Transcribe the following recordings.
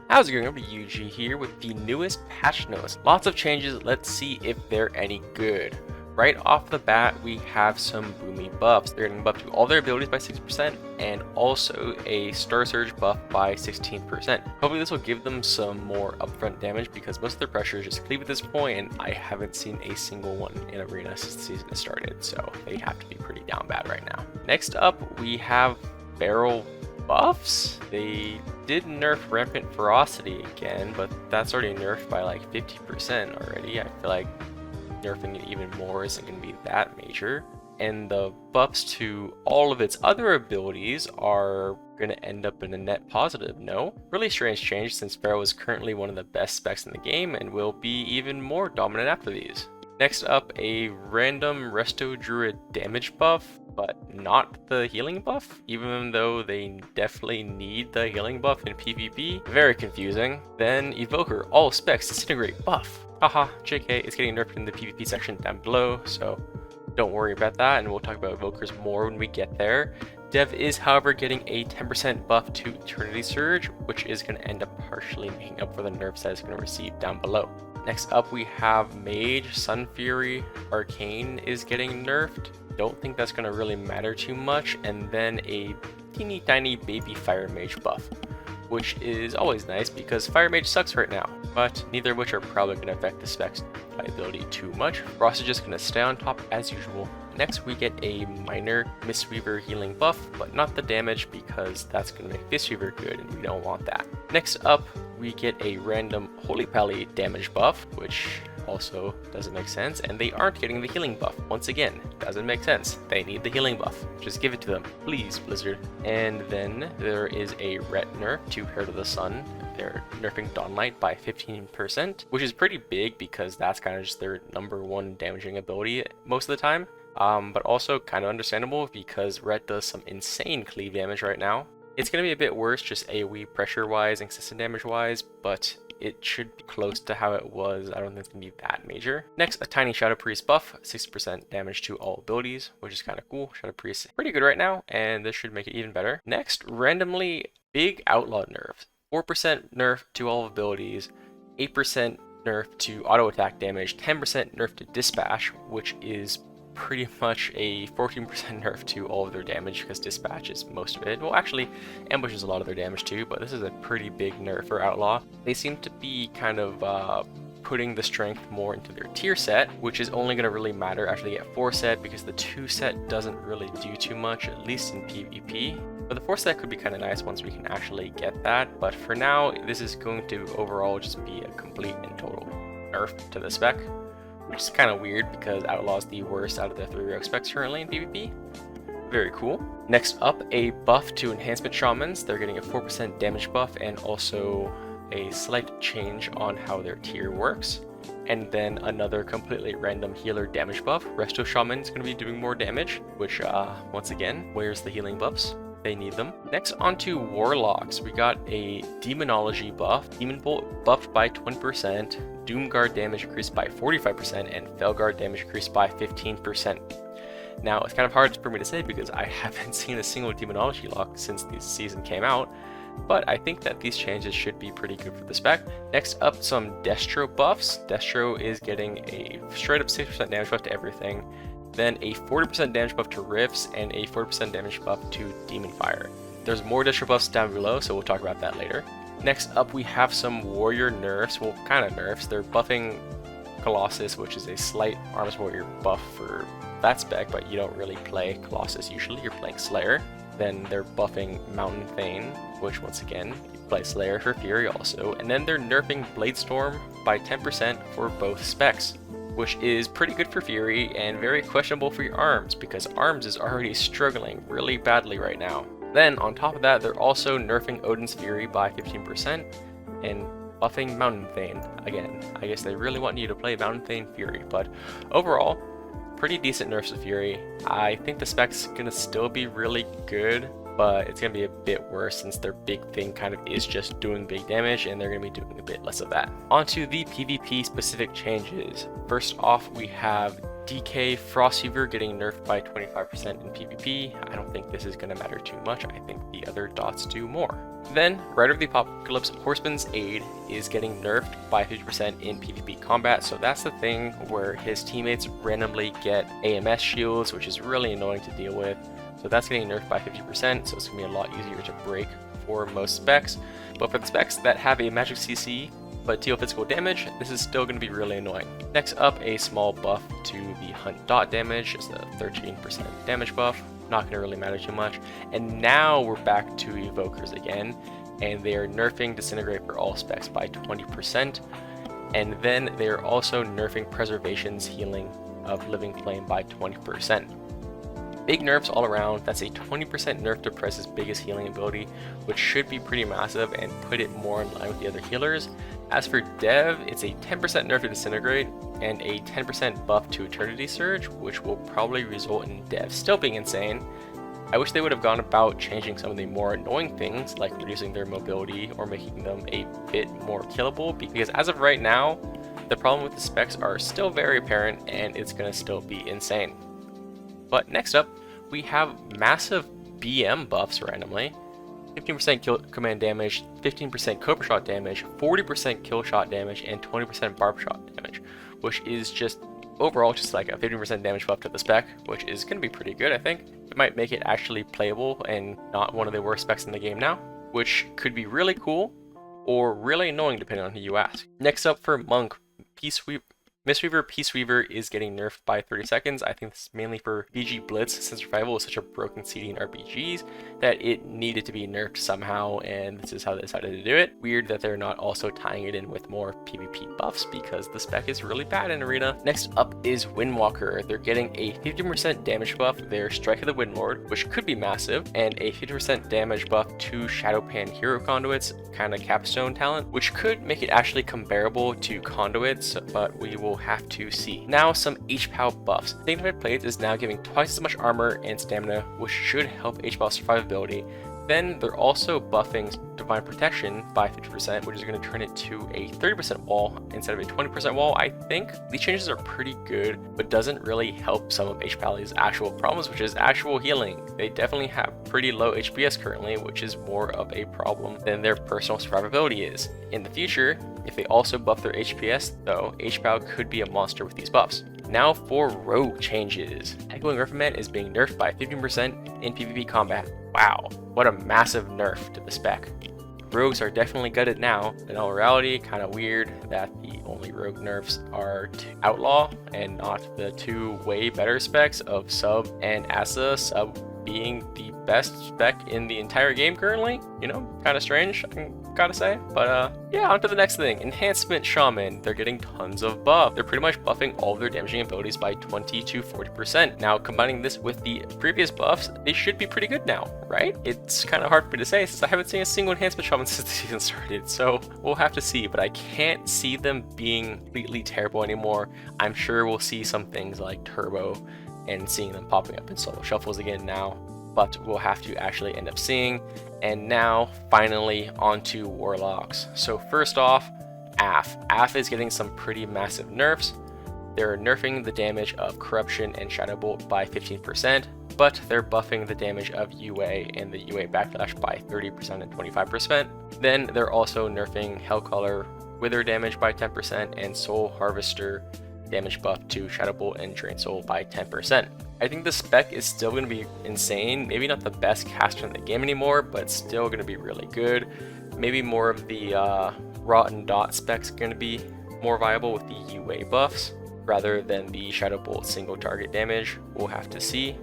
How's it going? Everybody, UG here with the newest patch notes. Lots of changes, let's see if they're any good. Right off the bat, we have some boomy buffs. They're getting buffed to all their abilities by 6% and also a Star Surge buff by 16%. Hopefully this will give them some more upfront damage because most of their pressure is just cleave at this point, and I haven't seen a single one in Arena since the season has started, so they have to be pretty down bad right now. Next up, we have barrel buffs. They did nerf Rampant Ferocity again, but that's already nerfed by like 50% already. I feel like nerfing it even more isn't going to be that major. And the buffs to all of its other abilities are going to end up in a net positive, no? Really strange change since Pharaoh is currently one of the best specs in the game and will be even more dominant after these. Next up, a random Resto Druid damage buff, but not the healing buff, even though they definitely need the healing buff in PvP. Very confusing. Then Evoker, all specs disintegrate buff. Haha, JK, it's getting nerfed in the PvP section down below, so don't worry about that, and we'll talk about Evokers more when we get there. Dev is, however, getting a 10% buff to Eternity Surge, which is going to end up partially making up for the nerfs that it's going to receive down below. Next up, we have Mage, Sun Fury, Arcane is getting nerfed. Don't think that's going to really matter too much. And then a teeny tiny baby Fire Mage buff, which is always nice because Fire Mage sucks right now, but neither of which are probably going to affect the specs ability too much. Frost is just going to stay on top as usual. Next, we get a minor Mistweaver healing buff, but not the damage because that's going to make Mistweaver good and we don't want that. Next up, we get a random Holy Pally damage buff, which also doesn't make sense, and they aren't getting the healing buff. Once again, doesn't make sense. They need the healing buff. Just give it to them, please, Blizzard. And then there is a Ret nerf to Heir to the Sun. They're nerfing Dawnlight by 15%, which is pretty big because that's kind of just their #1 damaging ability most of the time. But also kind of understandable because Ret does some insane cleave damage right now. It's going to be a bit worse just AoE pressure-wise and consistent damage-wise, but it should be close to how it was. I don't think it's going to be that major. Next, a tiny Shadow Priest buff, 60% damage to all abilities, which is kind of cool. Shadow Priest is pretty good right now, and this should make it even better. Next, randomly big Outlaw nerf. 4% nerf to all abilities, 8% nerf to auto attack damage, 10% nerf to dispatch, which is pretty much a 14% nerf to all of their damage because dispatch is most of it. Well, actually, ambush is a lot of their damage too, but this is a pretty big nerf for Outlaw. They seem to be kind of putting the strength more into their tier set, which is only going to really matter after they get 4 set because the 2 set doesn't really do too much, at least in PvP. But the 4 set could be kind of nice once we can actually get that, but for now, this is going to overall just be a complete and total nerf to the spec, which is kind of weird because Outlaw is the worst out of the 3 rogue specs currently in PvP. Very cool. Next up, a buff to Enhancement Shamans. They're getting a 4% damage buff and also a slight change on how their tier works. And then another completely random healer damage buff. Resto Shaman is going to be doing more damage, which once again, where's the healing buffs? They need them. Next, onto Warlocks. We got a Demonology buff. Demon Bolt buffed by 20%. Doomguard damage increased by 45%, and Felguard damage increased by 15%. Now, it's kind of hard for me to say because I haven't seen a single Demonology lock since this season came out, but I think that these changes should be pretty good for the spec. Next up, some Destro buffs. Destro is getting a straight up 6% damage buff to everything, then a 40% damage buff to Rifts, and a 40% damage buff to Demon Fire. There's more Destro buffs down below, so we'll talk about that later. Next up, we have some Warrior nerfs. Well, kind of nerfs. They're buffing Colossus, which is a slight Arms Warrior buff for that spec, but you don't really play Colossus usually. You're playing Slayer. Then they're buffing Mountain Thane, which once again, you play Slayer for Fury also. And then they're nerfing Bladestorm by 10% for both specs, which is pretty good for Fury and very questionable for your Arms because Arms is already struggling really badly right now. Then, on top of that, they're also nerfing Odin's Fury by 15% and buffing Mountain Thane. Again, I guess they really want you to play Mountain Thane Fury, but overall, pretty decent nerfs to Fury. I think the spec's gonna still be really good, but it's gonna be a bit worse since their big thing kind of is just doing big damage, and they're gonna be doing a bit less of that. Onto the PvP specific changes. First off, we have DK Frost Fever getting nerfed by 25% in PvP. I don't think this is going to matter too much. I think the other dots do more. Then, Rider of the Apocalypse Horseman's Aid is getting nerfed by 50% in PvP combat, so that's the thing where his teammates randomly get AMS shields, which is really annoying to deal with. So that's getting nerfed by 50%, so it's going to be a lot easier to break for most specs. But for the specs that have a magic CC but deal physical damage, this is still going to be really annoying. Next up, a small buff to the Hunt dot damage, just a 13% damage buff. Not going to really matter too much. And now we're back to Evokers again, and they are nerfing Disintegrate for all specs by 20%. And then they are also nerfing Preservation's healing of Living Flame by 20%. Big nerfs all around. That's a 20% nerf to Prez's biggest healing ability, which should be pretty massive and put it more in line with the other healers. As for Dev, it's a 10% nerf to Disintegrate and a 10% buff to Eternity Surge, which will probably result in Dev still being insane. I wish they would have gone about changing some of the more annoying things, like reducing their mobility or making them a bit more killable, because as of right now, the problem with the specs are still very apparent and it's going to still be insane. But next up, we have massive BM buffs randomly. 15% kill command damage, 15% Cobra Shot damage, 40% kill shot damage, and 20% barb shot damage, which is just overall just like a 15% damage buff to the spec, which is going to be pretty good, I think. It might make it actually playable and not one of the worst specs in the game now, which could be really cool or really annoying depending on who you ask. Next up for Monk, Mistweaver Peaceweaver is getting nerfed by 30 seconds. I think this is mainly for BG Blitz, since Survival is such a broken CD in RPGs that it needed to be nerfed somehow, and this is how they decided to do it. Weird that they're not also tying it in with more PvP buffs, because the spec is really bad in Arena. Next up is Windwalker. They're getting a 15% damage buff to their Strike of the Windlord, which could be massive, and a 50% damage buff to Shadowpan Hero Conduits, kind of capstone talent, which could make it actually comparable to Conduits, but we will have to see. Now some HPAL buffs. Dignified Plates is now giving twice as much armor and stamina, which should help HPAL survivability. Then they're also buffing Divine Protection by 50%, which is going to turn it to a 30% wall instead of a 20% wall, I think. These changes are pretty good, but doesn't really help some of HPAL's actual problems, which is actual healing. They definitely have pretty low HPS currently, which is more of a problem than their personal survivability is. In the future, if they also buff their HPS, though, HPAL could be a monster with these buffs. Now for rogue changes. Echoing Reprimand is being nerfed by 15% in PvP combat. Wow, what a massive nerf to the spec. Rogues are definitely gutted now. In all reality, kind of weird that the only rogue nerfs are to Outlaw and not the two way better specs of Sub and Asa. Sub being the best spec in the entire game currently. You know, kind of strange, I gotta say. But yeah, on to the next thing. Enhancement Shaman. They're getting tons of buff. They're pretty much buffing all of their damaging abilities by 20 to 40%. Now, combining this with the previous buffs, they should be pretty good now, right? It's kind of hard for me to say since I haven't seen a single Enhancement Shaman since the season started, so we'll have to see. But I can't see them being completely terrible anymore. I'm sure we'll see some things like Turbo and seeing them popping up in solo shuffles again now, but we'll have to actually end up seeing. And now, finally, onto Warlocks. So first off, AF. AF is getting some pretty massive nerfs. They're nerfing the damage of Corruption and Shadow Bolt by 15%, but they're buffing the damage of UA and the UA Backlash by 30% and 25%. Then they're also nerfing Hellcaller Wither damage by 10% and Soul Harvester damage buff to Shadow Bolt and Drain Soul by 10%. I think the spec is still going to be insane. Maybe not the best caster in the game anymore, but still going to be really good. Maybe more of the Rotten Dot specs going to be more viable with the UA buffs rather than the Shadow Bolt single target damage. We'll have to see.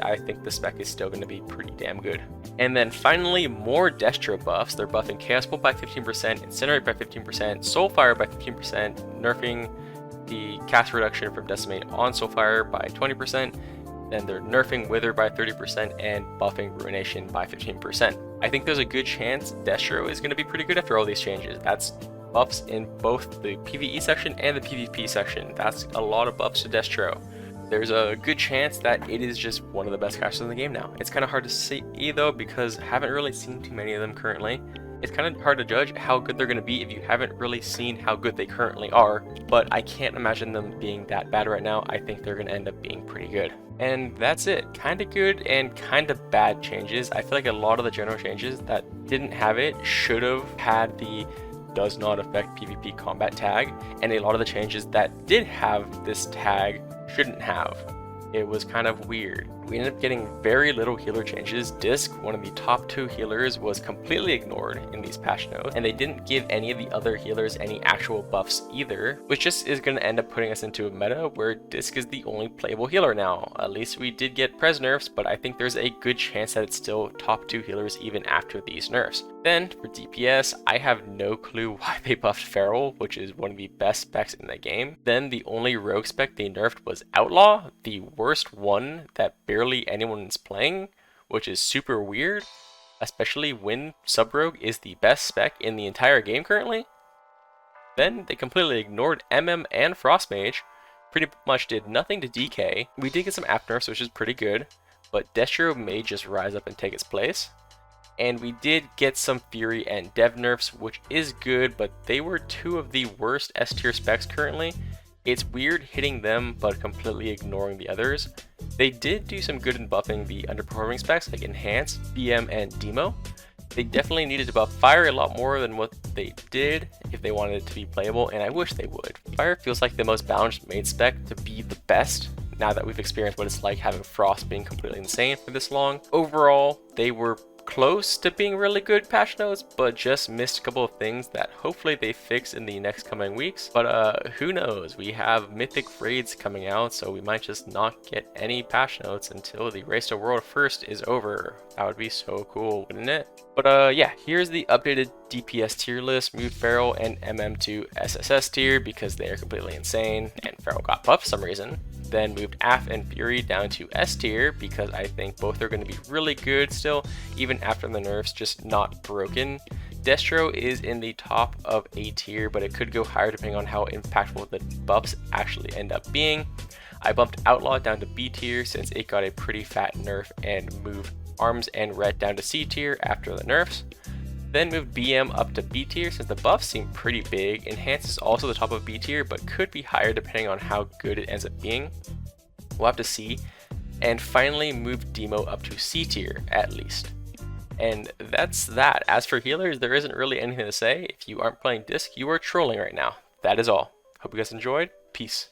I think the spec is still going to be pretty damn good. And then finally, more Destro buffs. They're buffing Chaos Bolt by 15%, Incinerate by 15%, Soulfire by 15%, nerfing the cast reduction from Decimate on Soulfire by 20%, then they're nerfing Wither by 30% and buffing Ruination by 15%. I think there's a good chance Destro is going to be pretty good after all these changes. That's buffs in both the PvE section and the PvP section. That's a lot of buffs to Destro. There's a good chance that it is just one of the best casters in the game now. It's kind of hard to see though, because I haven't really seen too many of them currently. it's kind of hard to judge how good they're going to be if you haven't really seen how good they currently are, but I can't imagine them being that bad right now. I think they're going to end up being pretty good. And that's it. Kind of good and kind of bad changes. I feel like a lot of the general changes that didn't have it should have had the does not affect PvP combat tag, and a lot of the changes that did have this tag shouldn't have. It was kind of weird. We ended up getting very little healer changes. Disc, one of the top 2 healers, was completely ignored in these patch notes, and they didn't give any of the other healers any actual buffs either, which just is going to end up putting us into a meta where Disc is the only playable healer now. At least we did get pres nerfs, but I think there's a good chance that it's still top 2 healers even after these nerfs. Then for DPS, I have no clue why they buffed Feral, which is one of the best specs in the game. Then the only rogue spec they nerfed was Outlaw, the worst one that barely anyone is playing, which is super weird, especially when Sub-Rogue is the best spec in the entire game currently. Then they completely ignored MM and Frost Mage, pretty much did nothing to DK. We did get some app nerfs, which is pretty good, but Destro may just rise up and take its place. And we did get some Fury and Dev nerfs, which is good, but they were 2 of the worst S tier specs currently. It's weird hitting them but completely ignoring the others. They did do some good in buffing the underperforming specs like Enhance, BM, and Demo. They definitely needed to buff Fire a lot more than what they did if they wanted it to be playable, and I wish they would. Fire feels like the most balanced main spec to be the best now that we've experienced what it's like having Frost being completely insane for this long. Overall, they were close to being really good patch notes, but just missed a couple of things that hopefully they fix in the next coming weeks. But who knows? We have mythic raids coming out, so we might just not get any patch notes until the Race to World First is over. That would be so cool, wouldn't it? But yeah, here's the updated DPS tier list. Moved Feral and MM to SSS tier because they are completely insane, and Feral got buffed for some reason. Then moved AF and Fury down to S tier because I think both are going to be really good still, even after the nerfs, just not broken. Destro is in the top of A tier, but it could go higher depending on how impactful the buffs actually end up being. I bumped Outlaw down to B tier since it got a pretty fat nerf, and moved Arms and Red down to C tier after the nerfs. Then moved BM up to B tier since the buffs seem pretty big. Enhance is also the top of B tier, but could be higher depending on how good it ends up being. We'll have to see. And finally moved Demo up to C tier at least. And that's that. As for healers, there isn't really anything to say. If you aren't playing Disc, you are trolling right now. That is all. Hope you guys enjoyed. Peace.